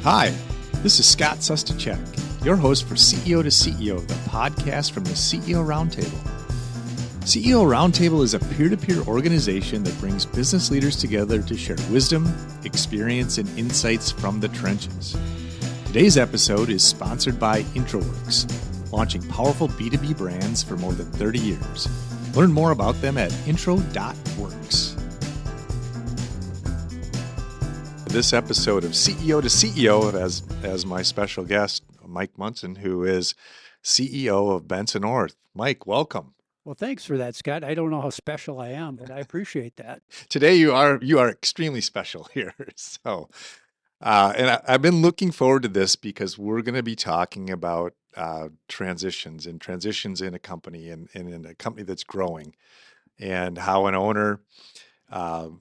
Hi, this is Scott Sustachek, your host for CEO to CEO, the podcast from the CEO Roundtable. CEO Roundtable is a peer-to-peer organization that brings business leaders together to share wisdom, experience, and insights from the trenches. Today's episode is sponsored by IntroWorks, launching powerful B2B brands for more than 30 years. Learn more about them at intro.works. This episode of CEO to CEO as my special guest, Mike Monson, who is CEO of Benson-Orth. Mike, welcome. Well, thanks for that, Scott. I don't know how special I am, but I appreciate that. Today you are extremely special here. So, I've been looking forward to this because we're going to be talking about transitions in a company and in a company that's growing, and how an owner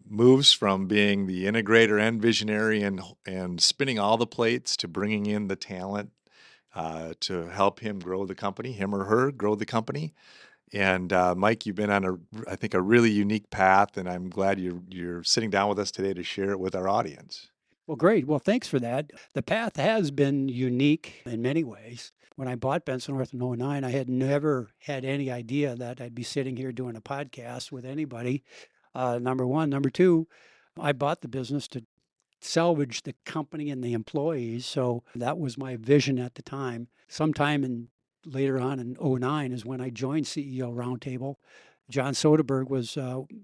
moves from being the integrator and visionary and spinning all the plates to bringing in the talent to help him grow the company, him or her grow the company. And Mike, you've been on I think a really unique path, and I'm glad you're sitting down with us today to share it with our audience. Well, great. Well, thanks for that. The path has been unique in many ways. When I bought Benson-Orth in 2009, I had never had any idea that I'd be sitting here doing a podcast with anybody. Number one. Number two, I bought the business to salvage the company and the employees. So that was my vision at the time. Sometime later on in 2009 is when I joined CEO Roundtable. John Soderberg was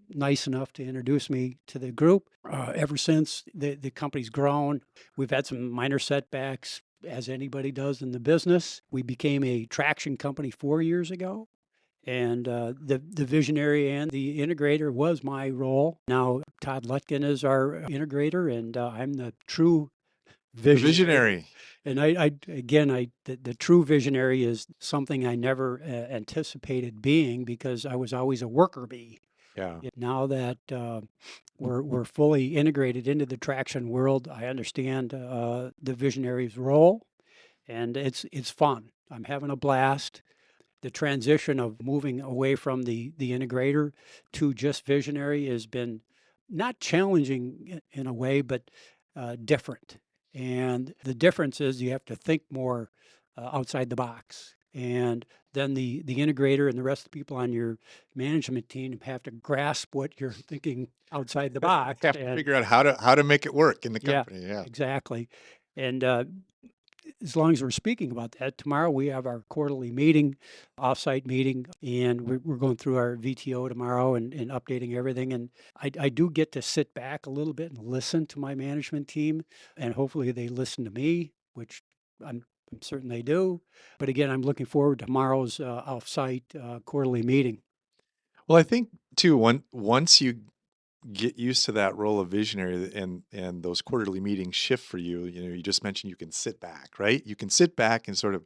nice enough to introduce me to the group. Ever since, the company's grown. We've had some minor setbacks, as anybody does in the business. We became a traction company 4 years ago. And the visionary and the integrator was my role. Now, Todd Lutkin is our integrator, and I'm the true visionary. And the true visionary is something I never anticipated being, because I was always a worker bee. Yeah. Now that we're fully integrated into the traction world, I understand the visionary's role, and it's fun. I'm having a blast. The transition of moving away from the integrator to just visionary has been not challenging in a way, but different. And the difference is you have to think more outside the box. And then the integrator and the rest of the people on your management team have to grasp what you're thinking outside the box. Have to figure out how to make it work in the company. Yeah. Exactly. And as long as we're speaking about that, tomorrow we have our quarterly meeting, offsite meeting, and we're going through our VTO tomorrow and updating everything. And I do get to sit back a little bit and listen to my management team, and hopefully they listen to me, which I'm certain they do. But again, I'm looking forward to tomorrow's offsite quarterly meeting. Well, I think too, once you get used to that role of visionary and those quarterly meetings shift for you, you just mentioned you can sit back, right? You can sit back and sort of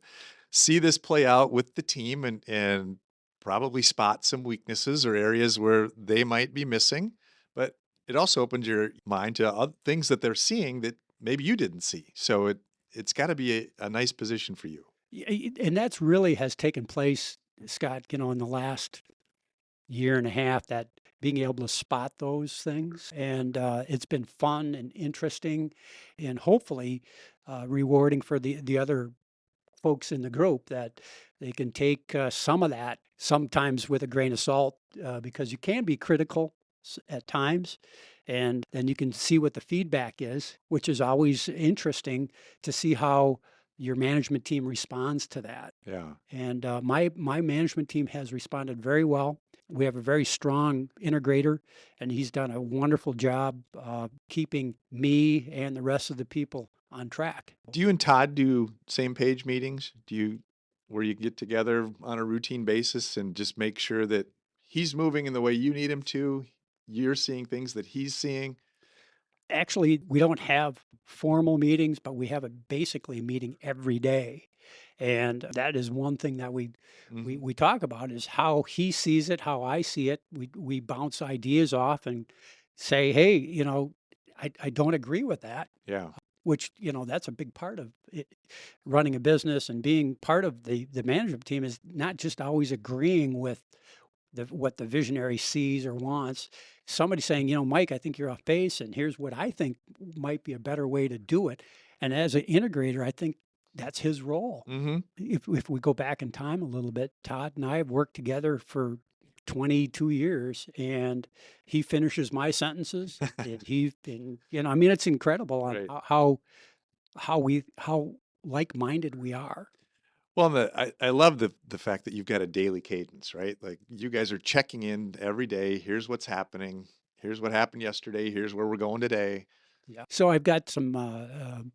see this play out with the team and probably spot some weaknesses or areas where they might be missing. But it also opens your mind to other things that they're seeing that maybe you didn't see. So it's got to be a nice position for you. And that's really has taken place, Scott, in the last year and a half, that being able to spot those things. And it's been fun and interesting and hopefully rewarding for the other folks in the group, that they can take some of that, sometimes with a grain of salt, because you can be critical at times. And then you can see what the feedback is, which is always interesting to see how your management team responds to that. Yeah. And my management team has responded very well. We have a very strong integrator, and he's done a wonderful job keeping me and the rest of the people on track. Do you and Todd do same page meetings? Where you get together on a routine basis and just make sure that he's moving in the way you need him to, you're seeing things that he's seeing? Actually, we don't have formal meetings, but we have basically a meeting every day. And that is one thing that we talk about, is how he sees it, how I see it. We bounce ideas off and say, hey, I don't agree with that. Yeah. Which, that's a big part of it, running a business and being part of the management team, is not just always agreeing with what the visionary sees or wants. Somebody saying, Mike, I think you're off base, and here's what I think might be a better way to do it. And as an integrator, I think that's his role. Mm-hmm. If we go back in time a little bit, Todd and I have worked together for 22 years, and he finishes my sentences. I mean, it's incredible on Right. how like-minded we are. Well, I love the fact that you've got a daily cadence, right? Like you guys are checking in every day. Here's what's happening. Here's what happened yesterday. Here's where we're going today. Yeah. So I've got some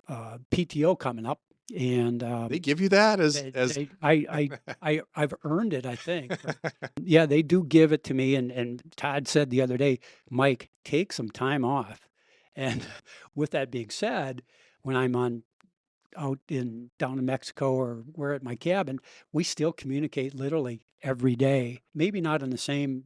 PTO coming up, and They give you that they, as they I've earned it, I think. But yeah, they do give it to me. And Todd said the other day, Mike, take some time off. And with that being said, when I'm down in Mexico or we're at my cabin, we still communicate literally every day. Maybe not on the same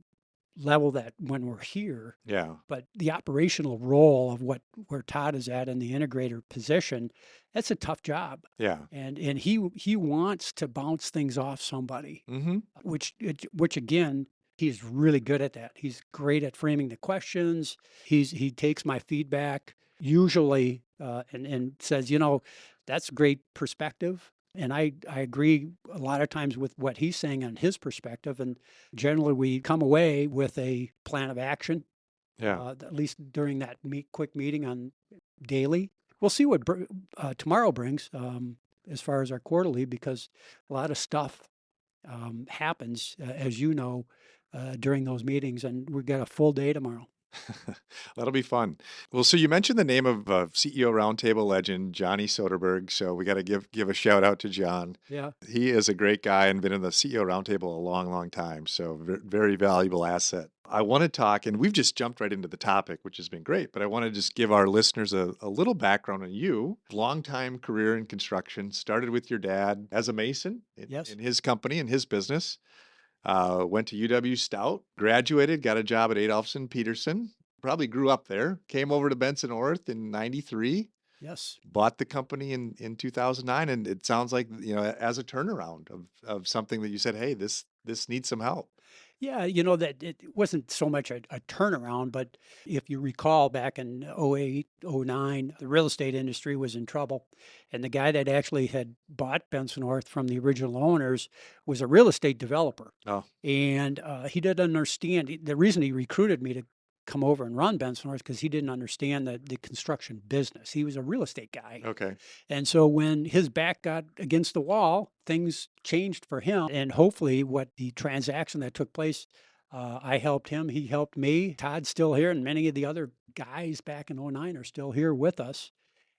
level that when we're here, yeah, but the operational role of where Todd is at in the integrator position, that's a tough job. yeah. And he wants to bounce things off somebody, Mm-hmm. which again, he's really good at that. He's great at framing the questions. He takes my feedback usually and says, that's great perspective. And I agree a lot of times with what he's saying on his perspective. And generally, we come away with a plan of action, Yeah. at least during that quick meeting on daily. We'll see what tomorrow brings as far as our quarterly, because a lot of stuff happens, as you know, during those meetings. And we've got a full day tomorrow. That'll be fun. Well, so you mentioned the name of CEO Roundtable legend, Johnny Soderberg. So we got to give a shout out to John. Yeah. He is a great guy and been in the CEO Roundtable a long, long time. So very valuable asset. I want to talk, and we've just jumped right into the topic, which has been great, but I want to just give our listeners a little background on you. Long time career in construction, started with your dad as a mason Yes. in his company, in his business. Went to UW Stout, graduated, got a job at Adolphson Peterson. Probably grew up there. Came over to Benson-Orth in '93. Yes. Bought the company in 2009, and it sounds like as a turnaround of something that you said, hey, this needs some help. Yeah, that it wasn't so much a turnaround, but if you recall back in '08, '09, the real estate industry was in trouble. And the guy that actually had bought Benson-Orth from the original owners was a real estate developer. Oh, And he didn't understand. The reason he recruited me to come over and run Benson-Orth because he didn't understand the construction business. He was a real estate guy. okay. And so when his back got against the wall, things changed for him. And hopefully, what the transaction that took place, I helped him, he helped me. Todd's still here, and many of the other guys back in '09 are still here with us.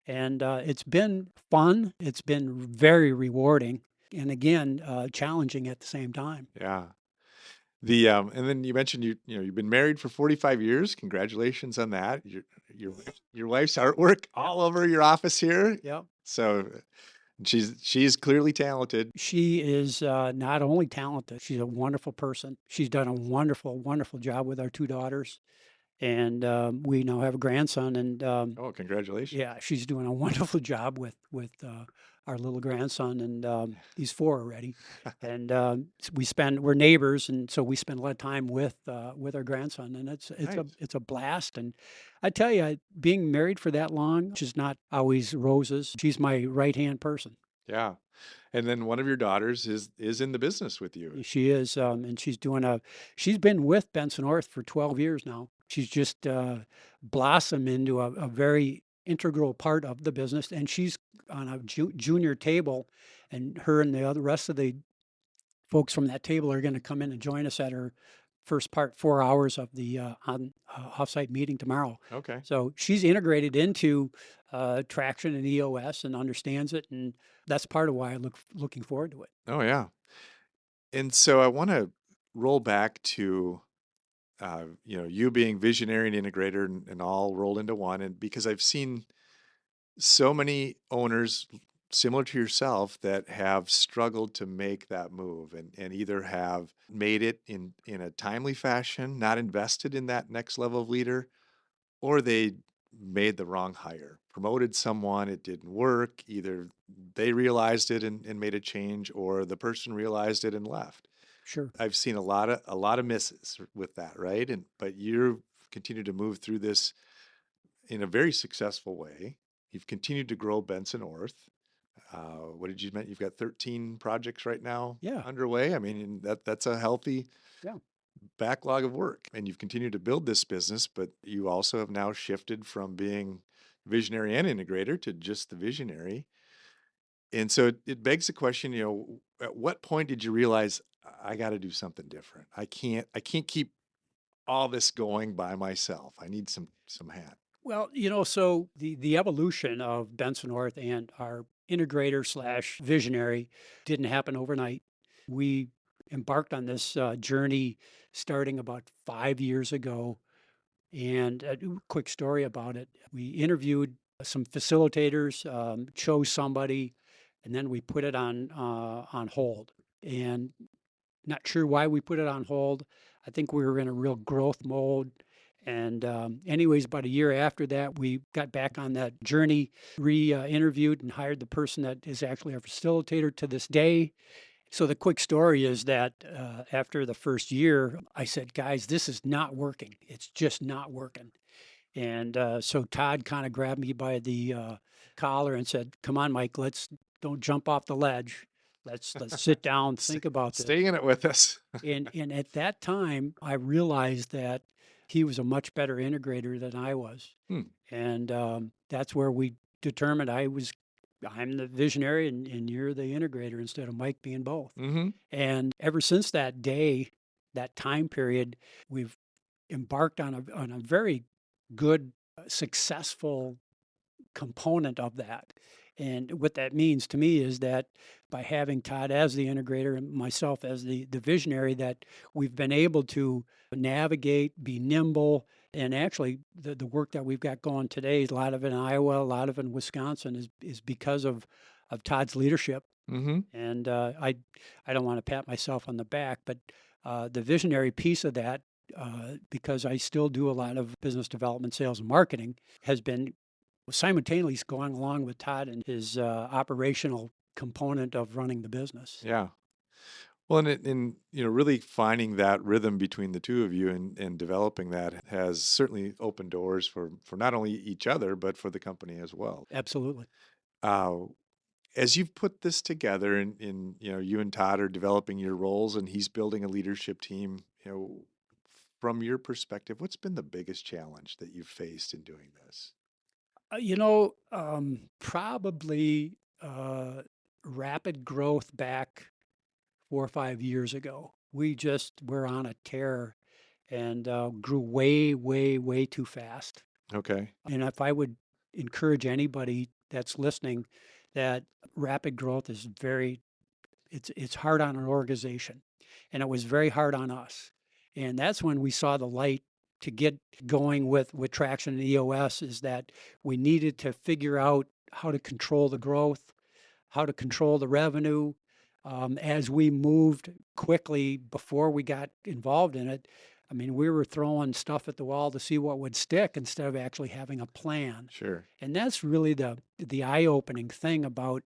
And it's been fun. It's been very rewarding. And again, challenging at the same time. Yeah. And then you mentioned you've been married for 45 years. Congratulations on that. Your wife's artwork Yeah. all over your office here. Yeah. So she's clearly talented. She is not only talented, she's a wonderful person. She's done a wonderful, wonderful job with our two daughters. And we now have a grandson. And Oh, congratulations. yeah, she's doing a wonderful job with our little grandson, and he's 4 already. And we're neighbors, and so we spend a lot of time with our grandson, and Nice. it's a blast. And I tell you, being married for that long, which is not always roses. She's my right hand person. Yeah. And then one of your daughters is in the business with you. She is, and she's been with Benson-Orth for 12 years now. She's just blossomed into a very integral part of the business, and she's on a junior table, and her and the rest of the folks from that table are going to come in and join us at her first 4 hours of the offsite meeting tomorrow. Okay. So she's integrated into Traction and EOS and understands it, and that's part of why I looking forward to it. Oh, yeah. And so I want to roll back to you being visionary and integrator and all rolled into one. And because I've seen so many owners similar to yourself that have struggled to make that move and either have made it in a timely fashion, not invested in that next level of leader, or they made the wrong hire, promoted someone, it didn't work. Either they realized it and made a change, or the person realized it and left. Sure. I've seen a lot of misses with that, right? But you've continued to move through this in a very successful way. You've continued to grow Benson-Orth. What did you mention? You've got 13 projects right now Yeah. underway. I mean, that's a healthy Yeah. backlog of work. And you've continued to build this business, but you also have now shifted from being visionary and integrator to just the visionary. And so it begs the question, at what point did you realize I got to do something different? I can't keep all this going by myself. I need some hat. Well, so the evolution of Benson-Orth and our integrator slash visionary didn't happen overnight. We embarked on this journey starting about 5 years ago. And a quick story about it. We interviewed some facilitators, chose somebody, and then we put it on hold. And not sure why we put it on hold. I think we were in a real growth mode. And anyways, about a year after that, we got back on that journey, re-interviewed and hired the person that is actually our facilitator to this day. So the quick story is that after the first year, I said, guys, this is not working. It's just not working. And so Todd kind of grabbed me by the collar and said, come on, Mike, let's don't jump off the ledge. Let's sit down, Stay, think about this. stay in it with us. And at that time, I realized that he was a much better integrator than I was. Hmm. And that's where we determined I'm the visionary and you're the integrator instead of Mike being both. Mm-hmm. And ever since that day, that time period, we've embarked on a very good, successful component of that. And what that means to me is that by having Todd as the integrator and myself as the visionary, that we've been able to navigate, be nimble, and actually the work that we've got going today, a lot of it in Iowa, a lot of it in Wisconsin, is because of Todd's leadership. Mm-hmm. And I don't want to pat myself on the back, but the visionary piece of that, because I still do a lot of business development, sales, and marketing, has been simultaneously going along with Todd and his operational component of running the business. Yeah. Well, and really finding that rhythm between the two of you and developing that has certainly opened doors for not only each other, but for the company as well. Absolutely. Uh, as you've put this together and you and Todd are developing your roles and he's building a leadership team, from your perspective, what's been the biggest challenge that you've faced in doing this? Probably rapid growth back 4 or 5 years ago. We just were on a tear and grew way, way, way too fast. Okay. And if I would encourage anybody that's listening, that rapid growth is it's hard on an organization, and it was very hard on us. And that's when we saw the light to get going with traction and EOS, is that we needed to figure out how to control the growth, how to control the revenue. As we moved quickly before we got involved in it, I mean, we were throwing stuff at the wall to see what would stick instead of actually having a plan. Sure. And that's really the eye-opening thing about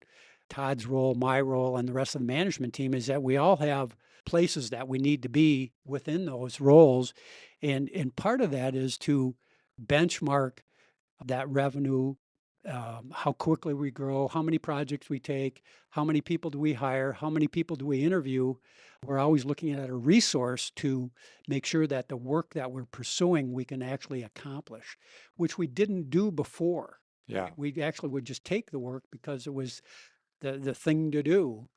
Todd's role, my role, and the rest of the management team, is that we all have places that we need to be within those roles. And part of that is to benchmark that revenue, how quickly we grow, how many projects we take, how many people do we hire, how many people do we interview. We're always looking at a resource to make sure that the work that we're pursuing we can actually accomplish, which we didn't do before. Yeah. We actually would just take the work because it was the thing to do.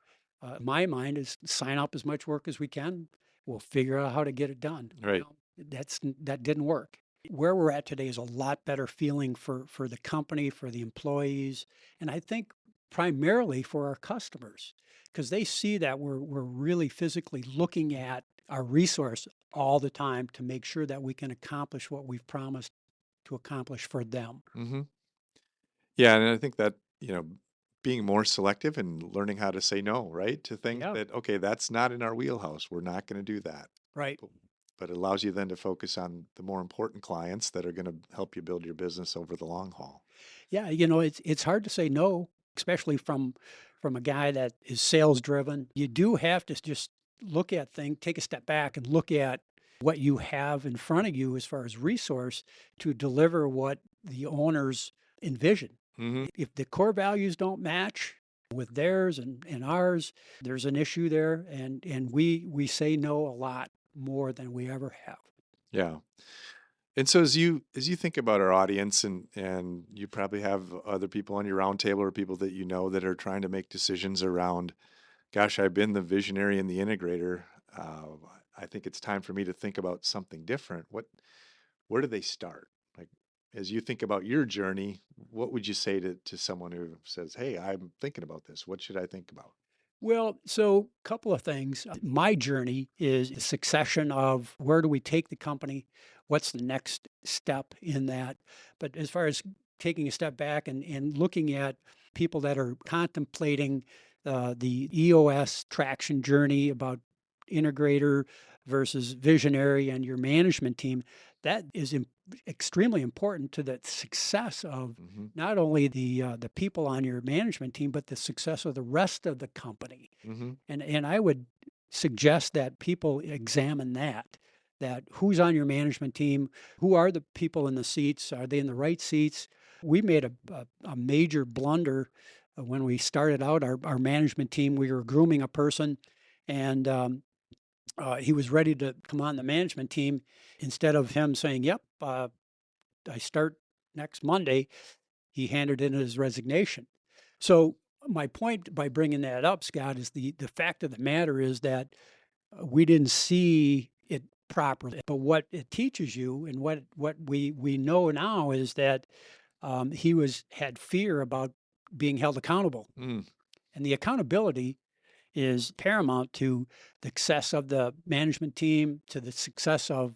My mind is sign up as much work as we can. We'll figure out how to get it done. Right. That didn't work. Where we're at today is a lot better feeling for the company, for the employees, and I think primarily for our customers, because they see that we're really physically looking at our resource all the time to make sure that we can accomplish what we've promised to accomplish for them. Mm-hmm. Yeah, and I think that, being more selective and learning how to say no, right? To things Yeah, that, okay, that's not in our wheelhouse. We're not going to do that. right. But it allows you then to focus on the more important clients that are going to help you build your business over the long haul. Yeah, it's hard to say no, especially from a guy that is sales driven. You do have to just look at things, take a step back and look at what you have in front of you as far as resource to deliver what the owners envision. Hmm. If the core values don't match with theirs and ours, there's an issue there. And we say no a lot more than we ever have. Yeah. And so as you think about our audience, and you probably have other people on your roundtable or people that you know that are trying to make decisions around, gosh, I've been the visionary and the integrator. Uh, I think it's time for me to think about something different. Where do they start? Like, as you think about your journey, what would you say to someone who says, "Hey, I'm thinking about this. What should I think about?" Well, so a couple of things. My journey is a succession of where do we take the company? What's the next step in that? But as far as taking a step back and looking at people that are contemplating the EOS Traction journey about integrator versus visionary and your management team, that is extremely important to the success of Hmm. not only the people on your management team, but the success of the rest of the company. Hmm. And I would suggest that people examine that who's on your management team, who are the people in the seats, are they in the right seats? We made a major blunder when we started out our management team. We were grooming a person, and he was ready to come on the management team. Instead of him saying, "Yep, I start next Monday," he handed in his resignation. So my point by bringing that up, Scott, is the fact of the matter is that we didn't see it properly. But what it teaches you, and what we know now, is that he had fear about being held accountable, Mm. and the accountability is paramount to the success of the management team, to the success of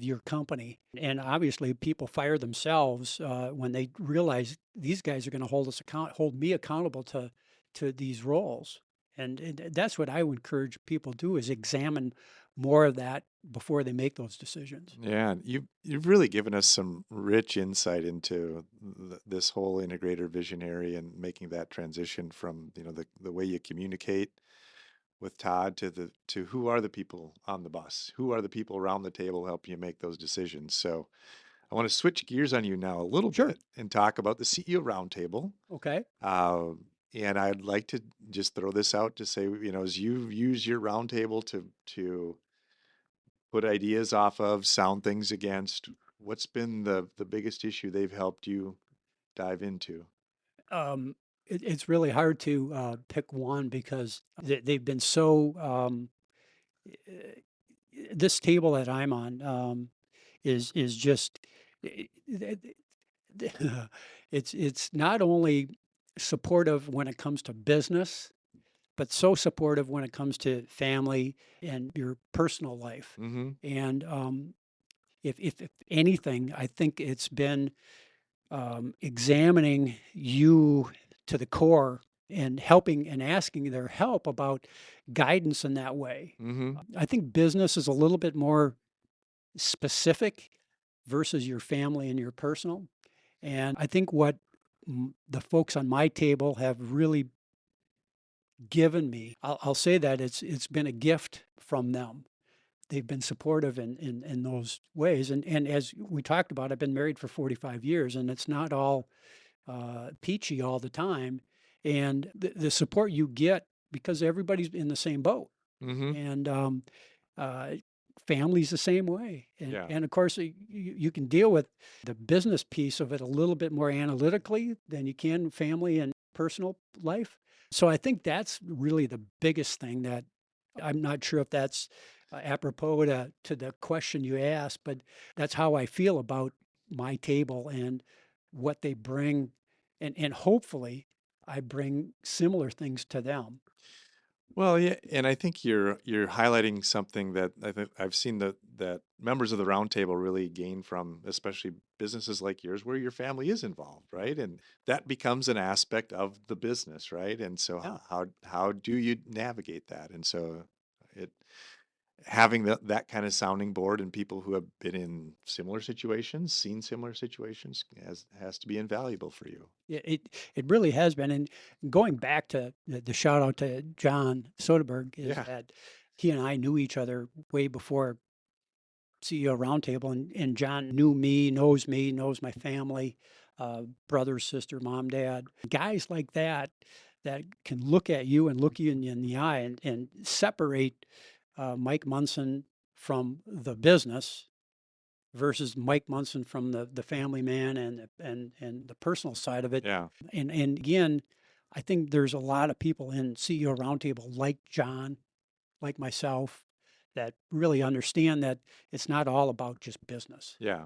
your company. And obviously, people fire themselves when they realize these guys are going to hold me accountable to these roles. And that's what I would encourage people to do, is examine more of that before they make those decisions. Yeah, and you've really given us some rich insight into this whole integrator visionary and making that transition from, the way you communicate with Todd to who are the people on the bus, who are the people around the table helping you make those decisions. So I want to switch gears on you now a little Sure. bit and talk about the CEO Roundtable. Okay. Uh, and I'd like to just throw this out to say, as you use your roundtable to put ideas off of, sound things against, what's been the biggest issue they've helped you dive into? Um, it's really hard to pick one because they've been so. Uh, this table that I'm on is just it's not only supportive when it comes to business, but so supportive when it comes to family and your personal life. Mm-hmm. And if anything, I think it's been examining you to the core and helping and asking their help about guidance in that way. Mm-hmm. I think business is a little bit more specific versus your family and your personal. And I think what the folks on my table have really given me, I'll say that it's been a gift from them. They've been supportive in those ways. And as we talked about, I've been married for 45 years, and it's not all peachy all the time. And the support you get, because everybody's in the same boat. Mm-hmm. And uh, family's the same way. Yeah. And of course, you can deal with the business piece of it a little bit more analytically than you can family and personal life. So I think that's really the biggest thing. That I'm not sure if that's apropos to the question you asked, but that's how I feel about my table and what they bring. And hopefully I bring similar things to them. Well, yeah, and I think you're highlighting something that I think I've seen that members of the roundtable really gain from, especially businesses like yours, where your family is involved, right? And that becomes an aspect of the business, right? And so Yeah. how do you navigate that? And so it having that kind of sounding board and people who have been in similar situations, seen similar situations, has to be invaluable for you. Yeah, it really has been. And going back to the shout out to John Soderberg, is Yeah. that He and I knew each other way before CEO Roundtable, and John knew me, knows my family, brother, sister, mom, dad. Guys like that can look at you and look you in the eye and separate Mike Monson from the business versus Mike Monson from the family man and the personal side of it. Yeah. And again, I think there's a lot of people in CEO Roundtable like John, like myself, that really understand that it's not all about just business. Yeah.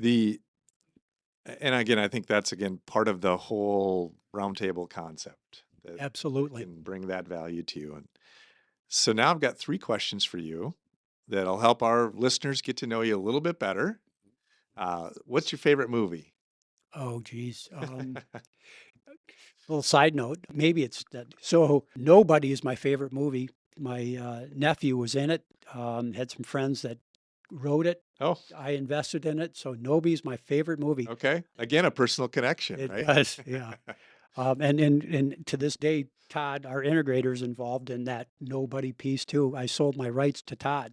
And again, I think that's part of the whole roundtable concept that Absolutely. can bring that value to you. And so now I've got 3 questions for you that'll help our listeners get to know you a little bit better. What's your favorite movie? Oh, geez. Little side note, maybe it's that. So Nobody is my favorite movie. My nephew was in it, had some friends that wrote it. Oh, I invested in it. So Nobody's my favorite movie. okay. Again, a personal connection, It right? does, yeah. And to this day, Todd, our integrator, is involved in that Nobody piece too. I sold my rights to Todd.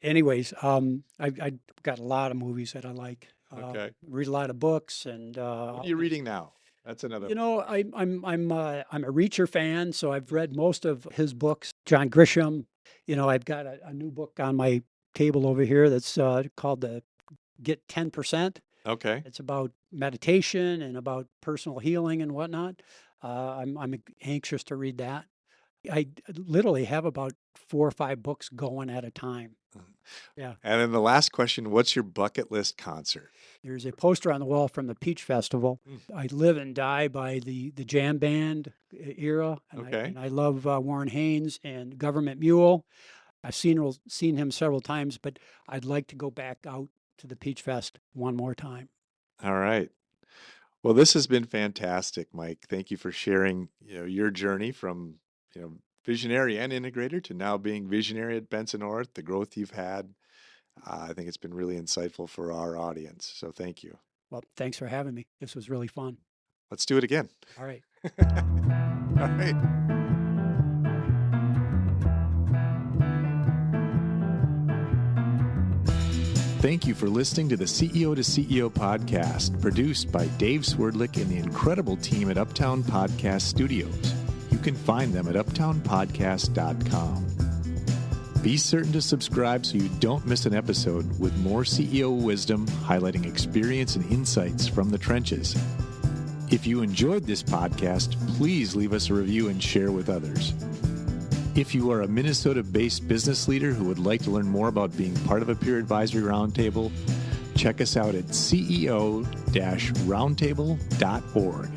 Anyways, I got a lot of movies that I like. Okay. Read a lot of books, and What are you reading now? That's another. I'm a Reacher fan, so I've read most of his books. John Grisham. I've got a new book on my table over here that's called the Get 10%. Okay. It's about meditation and about personal healing and whatnot. I'm anxious to read that. I literally have about 4 or 5 books going at a time. Yeah. And then the last question, what's your bucket list concert? There's a poster on the wall from the Peach Festival. I live and die by the jam band era. And Okay. I love Warren Haynes and Government Mule. I've seen him several times, but I'd like to go back out to the Peach Fest one more time. All right. Well, this has been fantastic, Mike. Thank you for sharing, your journey from, visionary and integrator to now being visionary at Benson-Orth, the growth you've had. I think it's been really insightful for our audience. So thank you. Well, thanks for having me. This was really fun. Let's do it again. All right. All right. Thank you for listening to the CEO to CEO podcast, produced by Dave Swerdlick and the incredible team at Uptown Podcast Studios. You can find them at uptownpodcast.com. Be certain to subscribe so you don't miss an episode with more CEO wisdom highlighting experience and insights from the trenches. If you enjoyed this podcast, please leave us a review and share with others. If you are a Minnesota-based business leader who would like to learn more about being part of a peer advisory roundtable, check us out at ceo-roundtable.org.